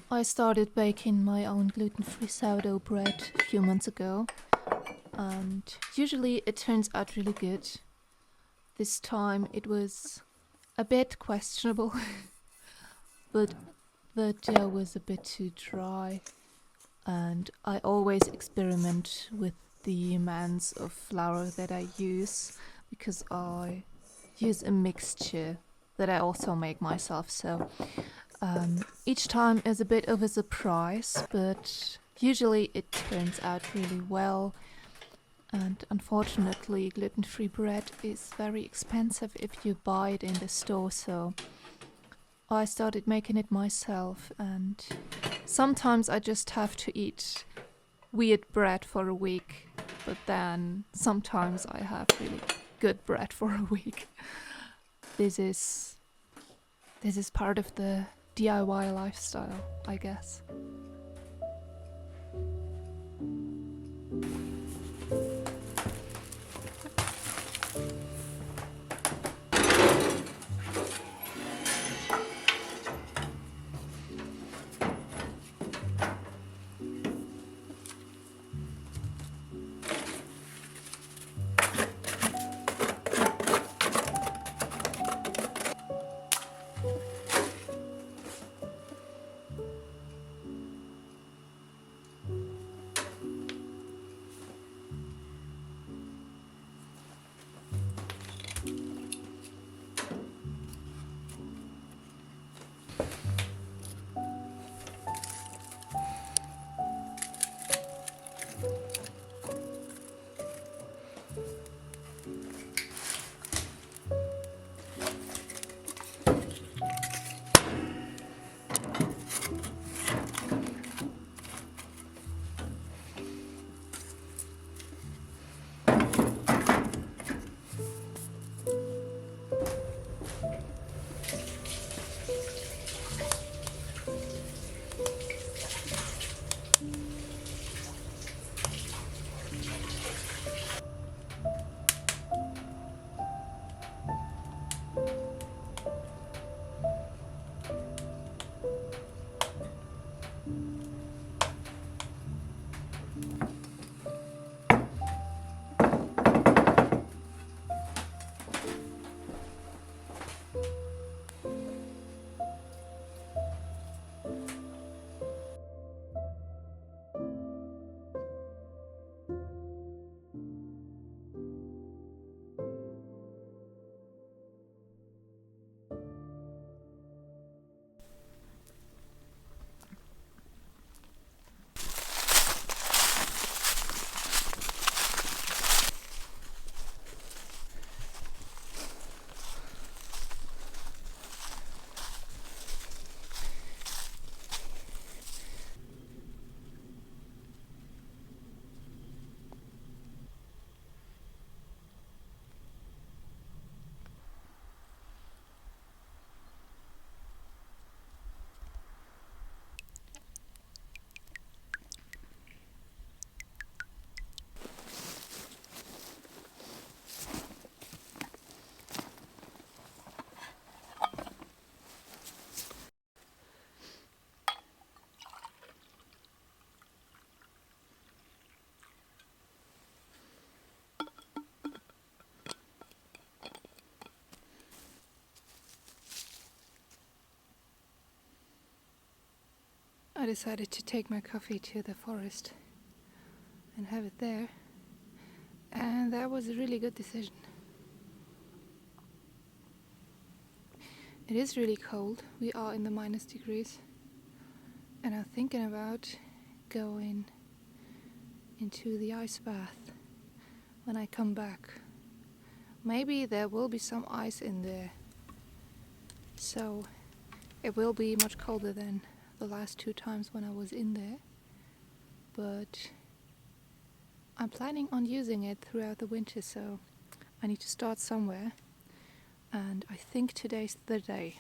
I started baking my own gluten-free sourdough bread a few months ago, and usually it turns out really good. This time it was a bit questionable, but the dough was a bit too dry, and I always experiment with the amounts of flour that I use because I use a mixture that I also make myself. So each time is a bit of a surprise, but usually it turns out really well. And unfortunately, gluten-free bread is very expensive if you buy it in the store, so I started making it myself, and sometimes I just have to eat weird bread for a week, but then sometimes I have really good bread for a week. This is part of the DIY lifestyle, I guess. I decided to take my coffee to the forest and have it there, and that was a really good decision. It is really cold. We are in the minus degrees, and I'm thinking about going into the ice bath when I come back. Maybe there will be some ice in there, so it will be much colder than the last 2 times when I was in there, but I'm planning on using it throughout the winter, so I need to start somewhere, and I think today's the day.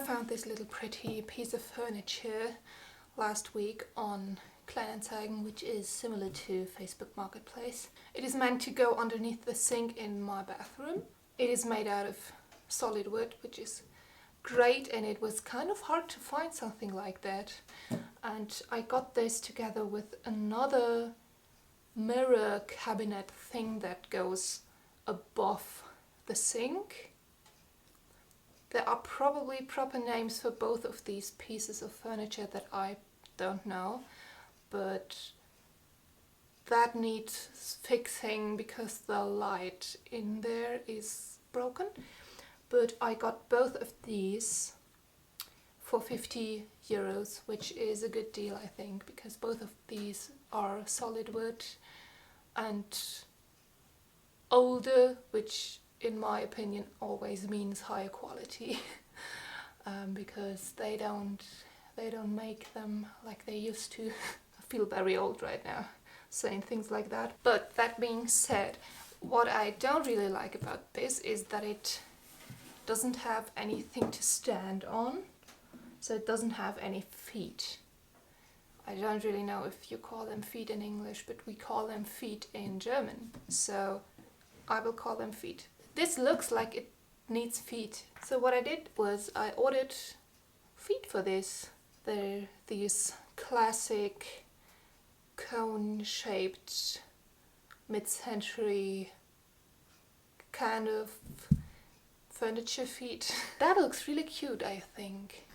found this little pretty piece of furniture last week on Kleinanzeigen, which is similar to Facebook Marketplace. It is meant to go underneath the sink in my bathroom. It is made out of solid wood, which is great, and it was kind of hard to find something like that. And I got this together with another mirror cabinet thing that goes above the sink. There are probably proper names for both of these pieces of furniture that I don't know, but that needs fixing because the light in there is broken. But I got both of these for 50 euros, which is a good deal, I think, because both of these are solid wood and older, which in my opinion always means higher quality. Because they don't make them like they used to. I feel very old right now saying things like that. But that being said, what I don't really like about this is that it doesn't have anything to stand on, so it doesn't have any feet. I don't really know if you call them feet in English, but we call them feet in German, so I will call them feet. This looks like it needs feet, so what I did was I ordered feet for this. They're these classic cone-shaped mid-century kind of furniture feet. That looks really cute, I think.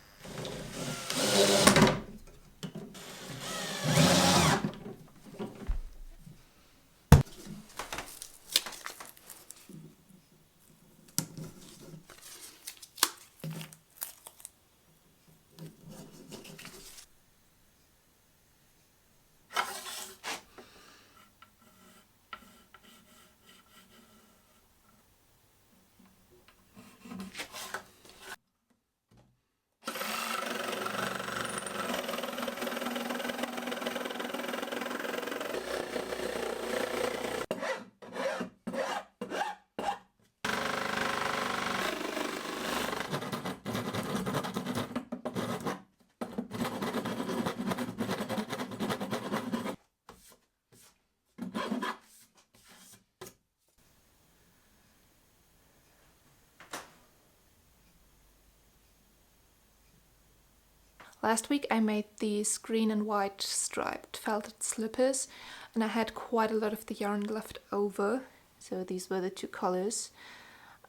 Last week I made these green and white striped felted slippers, and I had quite a lot of the yarn left over, so these were the two colors.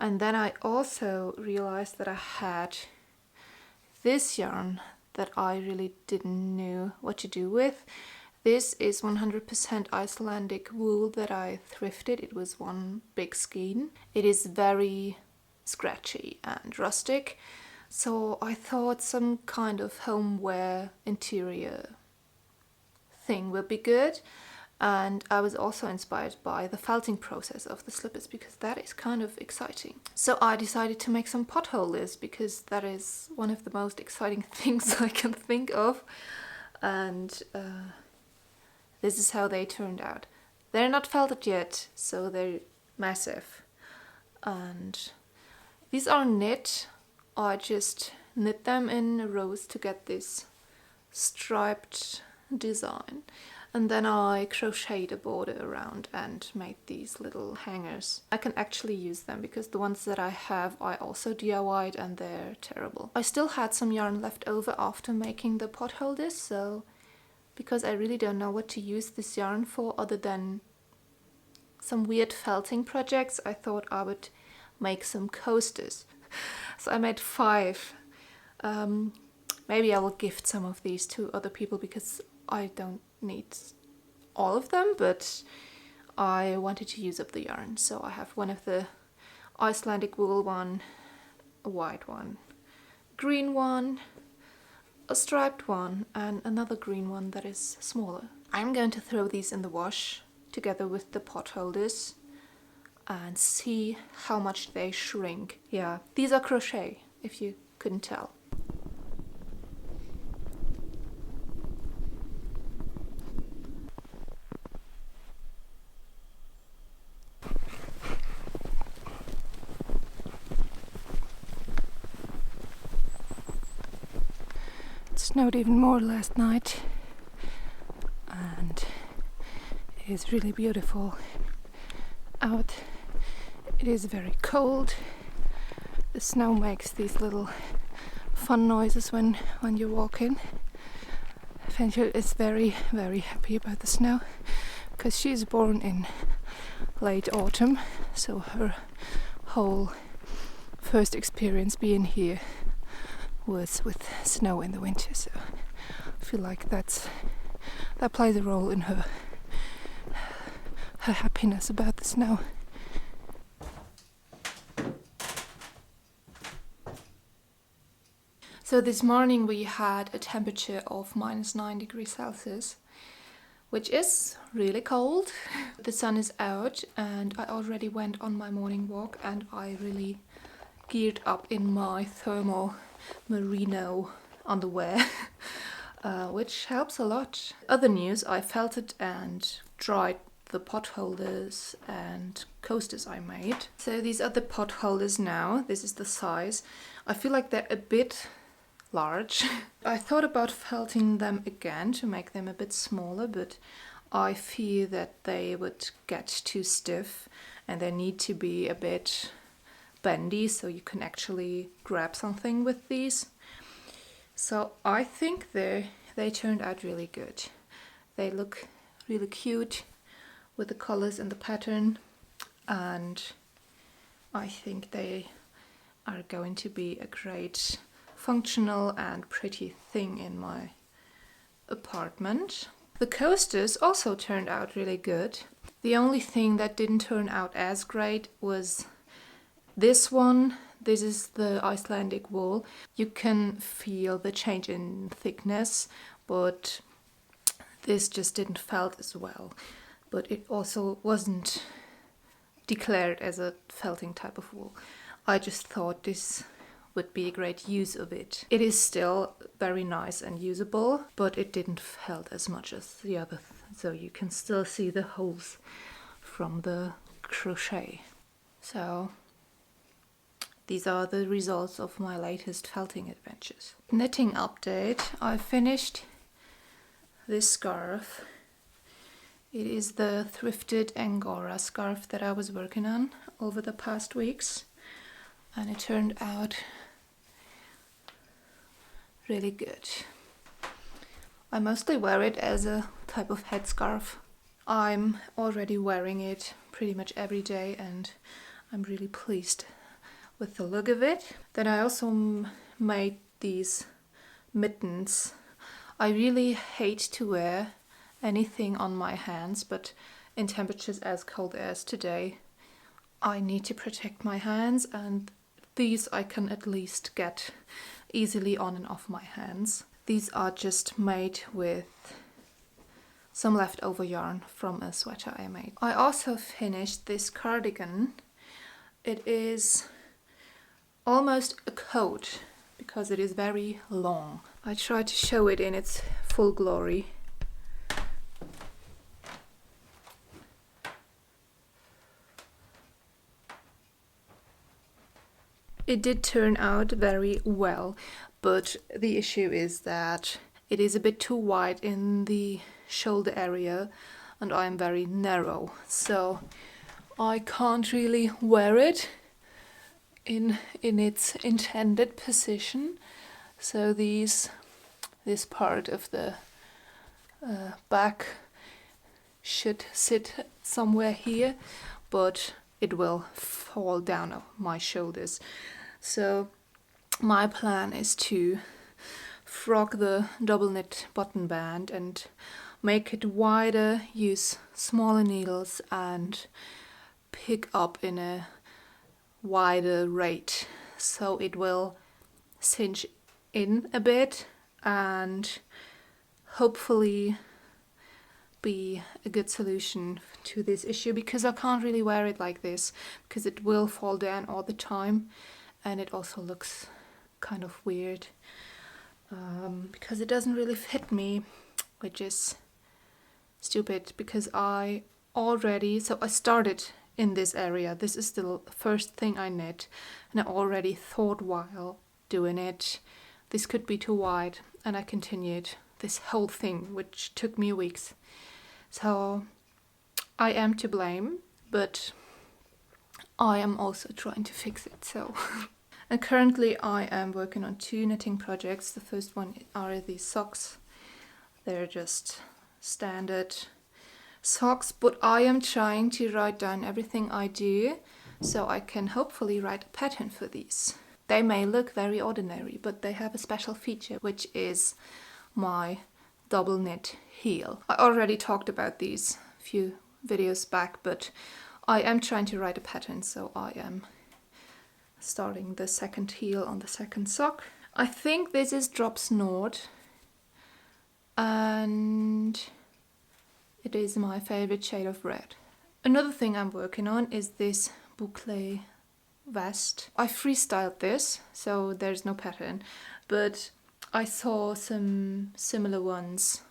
And then I also realized that I had this yarn that I really didn't know what to do with. This is 100% Icelandic wool that I thrifted. It was one big skein. It is very scratchy and rustic, so I thought some kind of homeware interior thing would be good. And I was also inspired by the felting process of the slippers, because that is kind of exciting. So I decided to make some potholders, because that is one of the most exciting things I can think of. And this is how they turned out. They're not felted yet, so they're massive. And these are knit. I just knit them in rows to get this striped design. And then I crocheted a border around and made these little hangers. I can actually use them because the ones that I have I also DIY'd and they're terrible. I still had some yarn left over after making the potholders, so because I really don't know what to use this yarn for other than some weird felting projects, I thought I would make some coasters. So I made 5. Maybe I will gift some of these to other people because I don't need all of them, but I wanted to use up the yarn. So I have one of the Icelandic wool one, a white one, green one, a striped one, and another green one that is smaller. I'm going to throw these in the wash together with the potholders and see how much they shrink. Yeah, these are crochet, if you couldn't tell. snowed even more last night, and it is really beautiful out. It is very cold. The snow makes these little fun noises when you're walking. Fenchel is very, very happy about the snow because she's born in late autumn, so her whole first experience being here was with snow in the winter, so I feel like that plays a role in her happiness about the snow. So this morning we had a temperature of -9 degrees Celsius, which is really cold. The sun is out and I already went on my morning walk and I really geared up in my thermal merino underwear, which helps a lot. Other news, I felted and dried the pot holders and coasters I made. So these are the pot holders now. This is the size. I feel like they're a bit large. I thought about felting them again to make them a bit smaller, but I fear that they would get too stiff and they need to be a bit bendy so you can actually grab something with these. So I think they turned out really good. They look really cute with the colors and the pattern, and I think they are going to be a great functional and pretty thing in my apartment. The coasters also turned out really good. The only thing that didn't turn out as great was this one. This is the Icelandic wool. You can feel the change in thickness, but this just didn't felt as well. But it also wasn't declared as a felting type of wool. I just thought this would be a great use of it. It is still very nice and usable, but it didn't felt as much as the other, so you can still see the holes from the crochet. So these are the results of my latest felting adventures. Knitting update. I finished this scarf. It is the thrifted Angora scarf that I was working on over the past weeks, and it turned out really good. I mostly wear it as a type of headscarf. I'm already wearing it pretty much every day and I'm really pleased with the look of it. Then I also made these mittens. I really hate to wear anything on my hands, but in temperatures as cold as today, I need to protect my hands, and these I can at least get easily on and off my hands. These are just made with some leftover yarn from a sweater I made. I also finished this cardigan. It is almost a coat because it is very long. I tried to show it in its full glory. It did turn out very well, but the issue is that it is a bit too wide in the shoulder area and I'm very narrow, so I can't really wear it in its intended position. So this part of the back should sit somewhere here, but it will fall down on my shoulders. So my plan is to frog the double knit button band and make it wider, use smaller needles and pick up in a wider rate so it will cinch in a bit and hopefully be a good solution to this issue, because I can't really wear it like this because it will fall down all the time and it also looks kind of weird because it doesn't really fit me, which is stupid because I started in this area. This is the first thing I knit and I already thought while doing it this could be too wide and I continued this whole thing, which took me weeks. So I am to blame, but I am also trying to fix it. So and currently I am working on 2 knitting projects. The first one are these socks. They're just standard socks, but I am trying to write down everything I do so I can hopefully write a pattern for these. They may look very ordinary, but they have a special feature, which is my double knit heel. I already talked about these a few videos back, but I am trying to write a pattern, so I am starting the second heel on the second sock. I think this is drop snort, and it is my favorite shade of red. Another thing I'm working on is this boucle vest. I freestyled this, so there's no pattern, but I saw some similar ones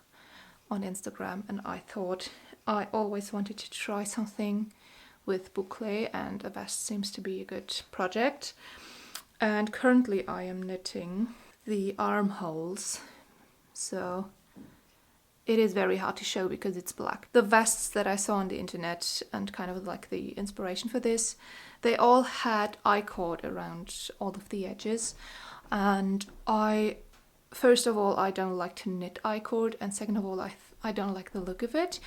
on Instagram, and I thought I always wanted to try something with boucle, and a vest seems to be a good project. And currently I am knitting the armholes, so it is very hard to show because it's black. The vests that I saw on the internet and kind of like the inspiration for this, they all had I-cord around all of the edges, and first of all, I don't like to knit I-cord, and second of all, I don't like the look of it.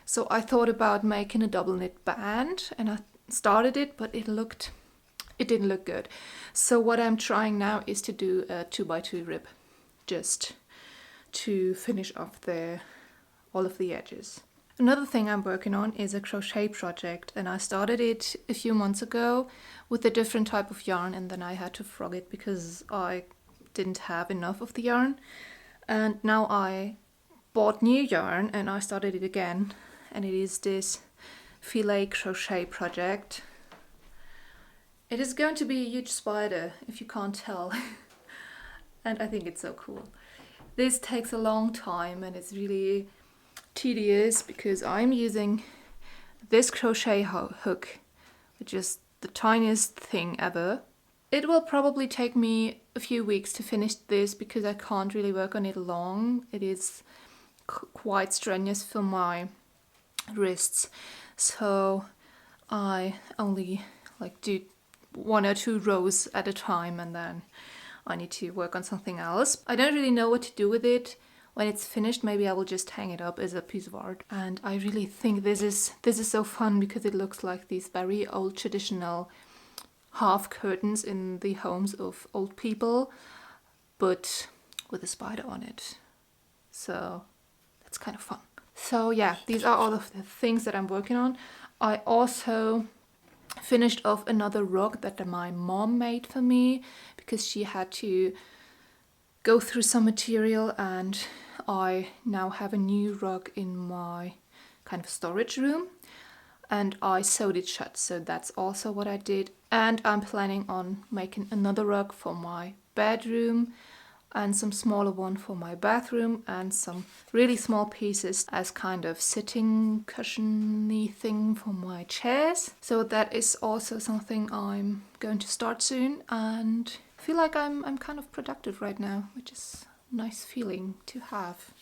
So I thought about making a double knit band, and I started it, but it didn't look good. So what I'm trying now is to do a 2x2 rib, just to finish off all of the edges. Another thing I'm working on is a crochet project, and I started it a few months ago with a different type of yarn, and then I had to frog it because I didn't have enough of the yarn. And now I bought new yarn and I started it again, and it is this filet crochet project. It is going to be a huge spider, if you can't tell. And I think it's so cool. This takes a long time and it's really tedious because I'm using this crochet hook, which is the tiniest thing ever. It will probably take me a few weeks to finish this because I can't really work on it long. It is quite strenuous for my wrists, so I only do 1 or 2 rows at a time, and then I need to work on something else. I don't really know what to do with it. When it's finished, maybe I will just hang it up as a piece of art. And I really think this is so fun because it looks like these very old traditional half curtains in the homes of old people, but with a spider on it. So that's kind of fun. So yeah, these are all of the things that I'm working on. I also finished off another rug that my mom made for me because she had to go through some material, and I now have a new rug in my kind of storage room, and I sewed it shut, so that's also what I did. And I'm planning on making another rug for my bedroom and some smaller one for my bathroom, and some really small pieces as kind of sitting cushiony thing for my chairs. So that is also something I'm going to start soon, and I feel like I'm kind of productive right now, which is a nice feeling to have.